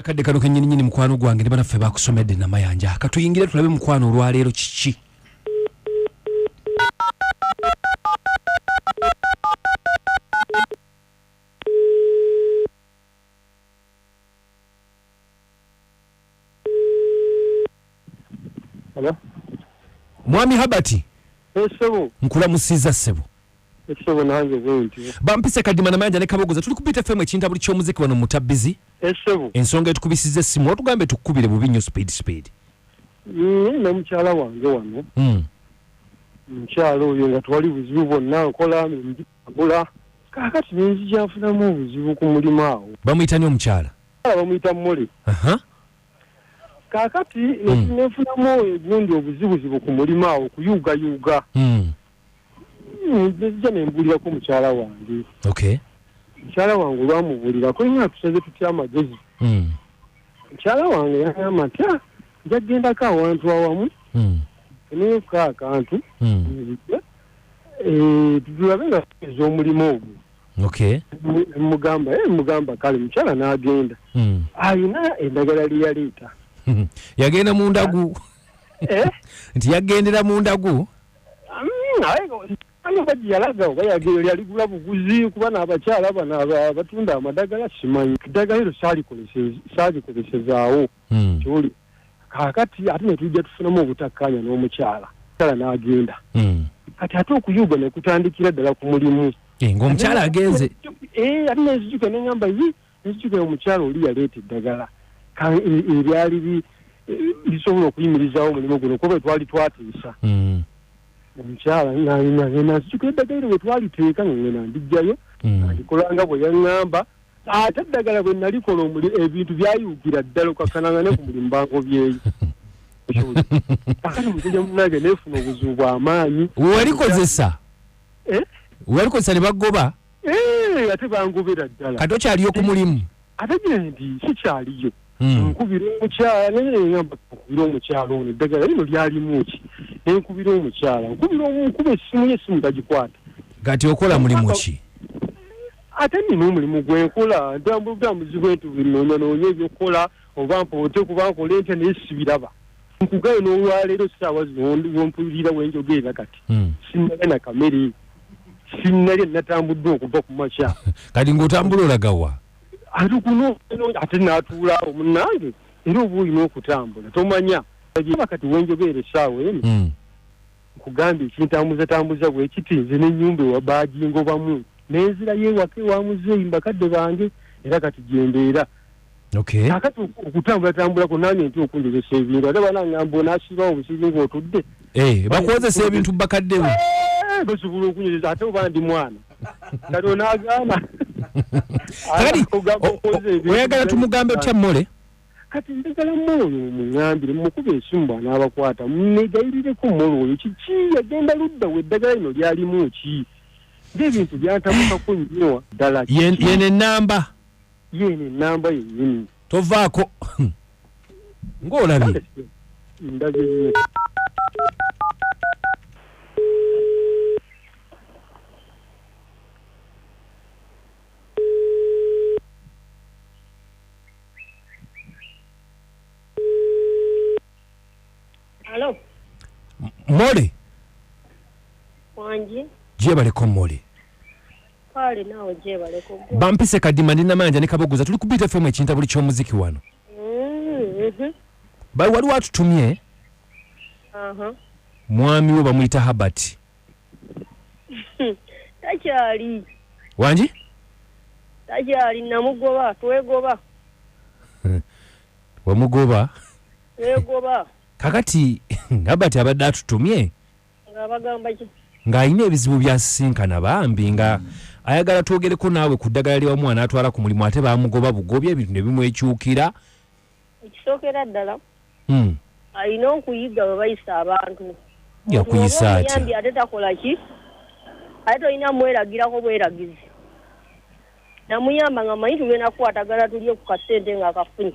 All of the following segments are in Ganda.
Kadde kano kenyini mukwano gwange bana ffe bakusomedde na mayanja katuyingire tulabe mukwano olwaleero kiki. Hello? Mwami Habati. Sebo. Nkulamusiza sebo. Sebo nange bwenti. Bampise kadima na mayanja ne kabogoza tuli kupita FM ekintabuli ky'omuziki wano mutabbizi. Sebo. Ensonga etukubisize essimu otugambe tukubire bubinyo speed. Namukyala wange wano. Mukyala oyo nga twali buzibu bwonna nkola njagula. Kakati nenzijjanfunamu obuzibu ku mulimu awo. Bamuyitani omukyala? Bamuyita Mole. Kakati nefunamu egundi obuzibuzibu ku mulimu awo kuyuga. Nzija nembulirako mukyala wange. Okay. Mukyala wange olwamubulirako nnyo atusaze tutya amagezi. Mukyala wange yagamba nti njagendako awantu awamu. Neyoka akantu. Tulabe nga tugeeza omulimu ogwo. Okay. Mugamba kale mukyala n'agenda. Alina eddagala lye yaleeta. Yagenda mu ndagu. Nti yagendera mu ndagu. Yalaga oba yaligula buguzi kuba n'abakyala bano abatunda amadagala simanyi eddagala eryo saalikozesezaawo kyoli kakati ate ne tujja tufunamu obutakkaanya n'omukyala mukyala n'agenda kati ate okuyuga ne kutandikira ddala ku mulimu ng'omukyala agenze ate nezijuka neŋŋamba nezijuka omukyala oli yaleeta eddagala ebyali bisobola okuyimirizaawo omulimu guno kuba twali twateesa omukyala nazijukira eddagala bwe twaliteeka ngena ndijjayo ndikolanga bwe yaŋŋamba ate eddagala bwe nalikola ebintu byayuukira ddala okakananga ne ku mulimu bangobyeyo akati musajja munange neefuna obuzibu bw'amaanyi walikozesa ne bagoba ate bangobera ddala kati okyaliyo ku mulimu ate gendi sikyaliyo nkubira omukyala ono eddagala lino lyalimu ki nenkubira omukyala nkuba essimu y'essimu tagikwata kati okola mulimu ki ate nina omulimu gwenkola ntambuzi bwentunoonyanoonya ebyokukola oba mpoote kuba nkola entya naye sibiraba nkugayo n'olwaleero saawa zino wompulira wenjogeera kati sinnalya na kamere sinnalya natambuddwa okuva ku makya kati ng'otambula olagawa ate kuno ate n'atuulaawo munnange era oba olina okutambula tomanya kati wenjogeera essaawa eno nkugambye ekintambuzatambuza bwe kiti nze n'ennyumba ewa baagingobamu n'enzirayo ewaka ewa muzeeyi bakadde bange era kati gyembeera kakati okutambulatambulako nange nti okunjozesa ebintu ate banangamba onaasibawo obusibi ng'otudde bakwozesa ebintu bakaddewo basobola okunyozesa ate oba ndi mwana kati onaagaana kakati oyagala tumugambe otya Mole kati njagala Mole oyo muŋŋambire mumukuba essimu bw'anaabakwata muneegayirireko Mole oyo kiki yagenda ludda we eddagala lino lyalimu ki ng'ebintu byantabukako nnyo ddala yene ennamba yennyini tovaako ng'olabye ndaze nnyo Hello. Mole. Wanji. Jebaleko Mole. Pale nawe jebaleko. Bampise kadima ndina manja ne kabogoza tuli kupita FM ekintabuli ky'omuziki wano. Wali watutumye. Mwami we bamuyita Habati. Takyali. Wanji? Takyali namugoba twegoba. Wamugoba? Twegoba. Kakati Habati abadde atutumye ng'abagamba ki ng'alina ebizibu byasinkana bambi nga ayagala twogereko naawe ku ddagala lye wamwana atwala ku mulimu ate bamugoba bugobya ebintu ne bimwekyukira ekisookera ddala alina okuyiga bwe bayisa abantu yakuyisa atya ate takola ki ate tolina mweragirako bweragizi namuyamba nga manyi tugenda kukwatagala tulye ku kasente ng'akafunye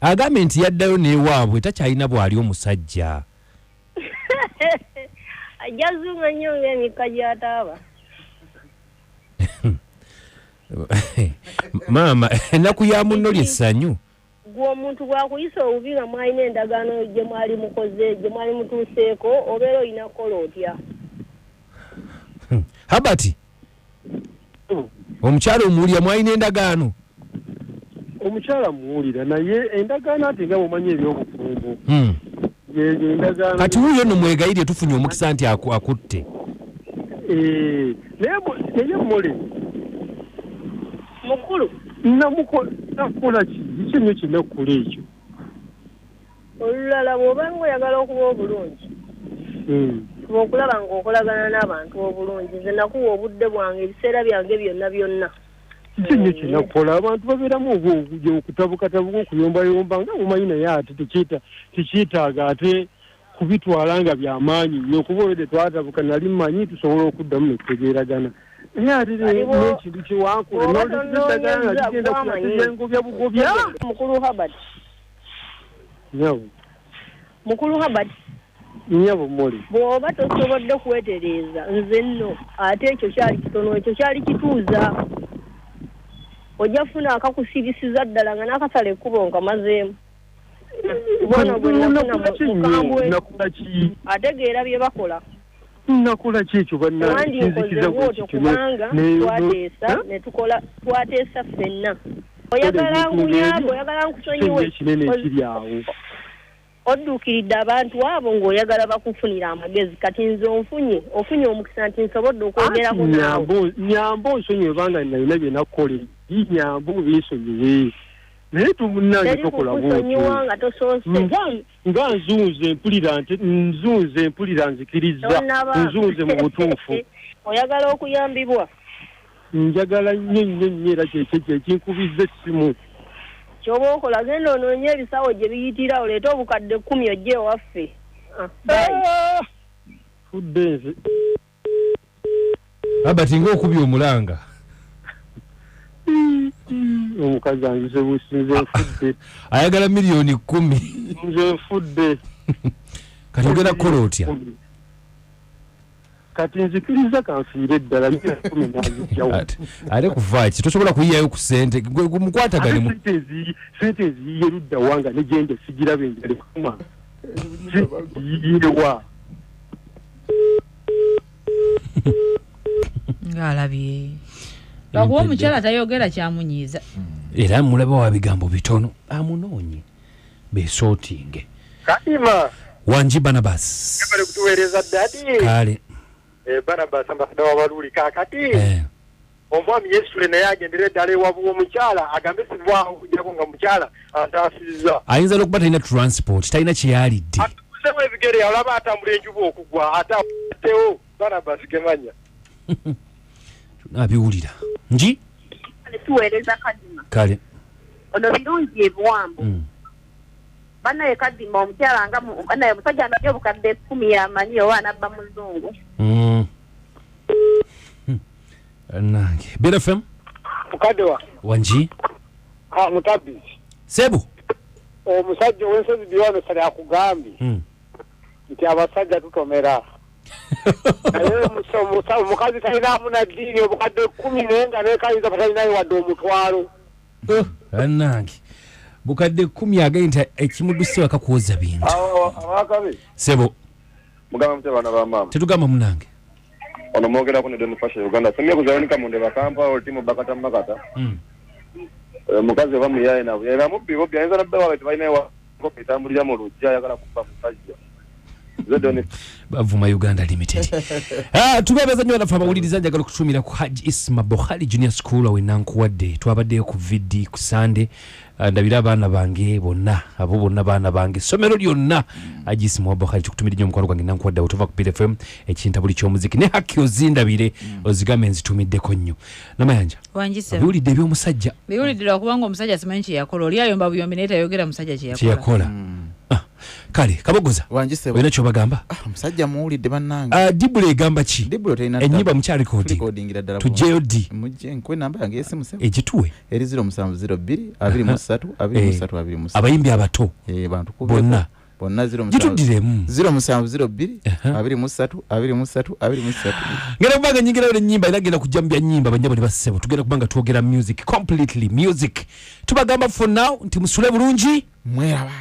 agambe nti yaddayo n'ewaabwe takyalina bw'ali omusajja ajazunga nnyo ng'emika gy'ataaba Mama, ennaku ya munno lyessanyu. gwo omuntu gwakuyisa obubi nga mwalina endagaano gye mwali mukoze gye mwali mutuuseeko obeera olina kukola otya Habati omukyala omuwulira mwalina endagaano omukyala muwulira naye endagaano ate nga mumanyi ebyobufumbo endagaano kati wuyo nno mwegayirye tufunye omukisa nti akutte naye mole mukulu nakukola ki nnyo kyenakkola ekyo olulala bw'oba ng'oyagala okuba obulungi okulaba ng'okolagana n'abantu obulungi nze nakuwa obudde bwange ebiseera byange byonna kiki nnyo kyenakkola abantu babeeramu okutabukatabuka okuyombayomba nga mumanyi naye ate tekyetaaga ate kubitwala nga byamaanyi nnyo kuba olwedde twatabuka nali mmanyi tusobola okuddamu netutegeeragana naye ate n'ekintu kyewankula nolidagala nga kigenda kulateyengobya bugobya mukulu Habad nyabo moli bw'oba tosobodde kwetereeza nze nno ate ekyo kyali kitono ekyo kyali kituuza ojja funa akakusibisiza ddala nga n'akasala ekkubo nkamazeemu bono gwe nakola ki ategeera bye bakola nakola ki ekyo bannandiinkozewo otyo kubanga twateesa ne tukola twateesa ffenna oyagala nkuyambe oyagala nkusonyiwe kinene ekiri awo odduukiridde abantu abo ng'oyagala bakufunira amagezi kati nze ofunye omukisa nti nsobodde okwogerako naawe nyamba onsonyiwe banga nalina bye nakkole nyamba obeesonyiwe naye tumunange tokola bwotyo nga tosoose nga nzunze mpulira nzikiriza nzunze mu butuufu oyagala okuyambibwa njagala nnyo era kyekinkubiza essimu kyoba okola genda onoonye ebisawo gye biyitira oleete obukadde 10 ojje ewaffe fudde nze Habati ng'okubya omulanga omukazi wange nze nfudde ayagala $10,000 nze nfudde kati ogenda kukola otya kati nzikiriza kanfiire ddala ate kuvaaki tosobola kuyiyayo ku ssente mukwatagane sente eziyiye ludda wanga negenda sigirabe njale kuma ziyiyewa ng'alabye lwakuba omukyala tayogera kyamunyiiza era mulaba wa bigambo bitono amunoonye besootinge Kaima Wanji Barnabas ebale kutuweereza ddadi kale Barnabas ambasada w'abaluli kaakati omwami Yesu naye agendera eddala ewabuwa omukyala agambe sivaawo okujjako nga mukyala ataasizza ayinza n'okuba talina transport talina kyeyalidde atuseemu ebigere olaba atambula enjuba okugwa ataatewo Barnabas gemanya abiwulira nji tuweereza kadima kale ono birungi ebiwambo banaye kadima omukyala nga banaye omusajja anajja obukadde 10 yamanyi oba anabba muzungu nange BFM mukadewa wanji mutabizi sebu omusajja ow'ensozi biwano sale akugambye nti abasajja tutomera naye omukazi talinamu na ddiini obukadde 10 naye nga nekayinza batalinayo wadde omutwalo nange bukadde 10 agaye nti ekimuddusse waka kuwoza bintu abakabe sebo mugamba mutya baana ba maama tetugamba munange ono mwogerako ne Donifasha Uganda semye kuzayonika munde bakamba oltimu bakata makata mukazi oba muyaye nabo era mubbi bobbi ayinza nabbe wabe tebalinayo etambulira mu lujja ayagala kuba musajja bavuma Uganda Limited tubebeza nnyo nafa abawuliriza njagala okutumira ku Haji Isma Bohali Junior School awe nankuwadde twabaddeyo ku vidi ku Sunday ndabira abaana bange bonna abo bonna baana bange somero lyonna Haji Isma Bohali tukutumira nnyo mukwano gwange nankuwadde otova ku PFM ekintabuli ky'omuziki ne haki ozindabire ozigame nzitumiddeko nnyo namayanja wanjise biwulidde eby'omusajja biwulidde okubanga omusajja simanyi kye yakola oli ayomba buyombi naye tayogera musajja kye yakola kale kabogoza wanjise olina kyobagamba omusajja muwulidde bannange dibula egamba ki dibula tayina ennyimba mukya recordingira ddala tujjeyo di mujje nkwe namba yange yesimu sebo egituwe eri 0702 23 23 abayimbi abato bantu bonna bonna 0 gitudiremu 0702 23 ngera kubanga nyingira ole nyimba iragenda kujambya nyimba banyabo ne basebo tugenda kubanga tuogera music completely music tubagamba for now nti musule bulungi mweraba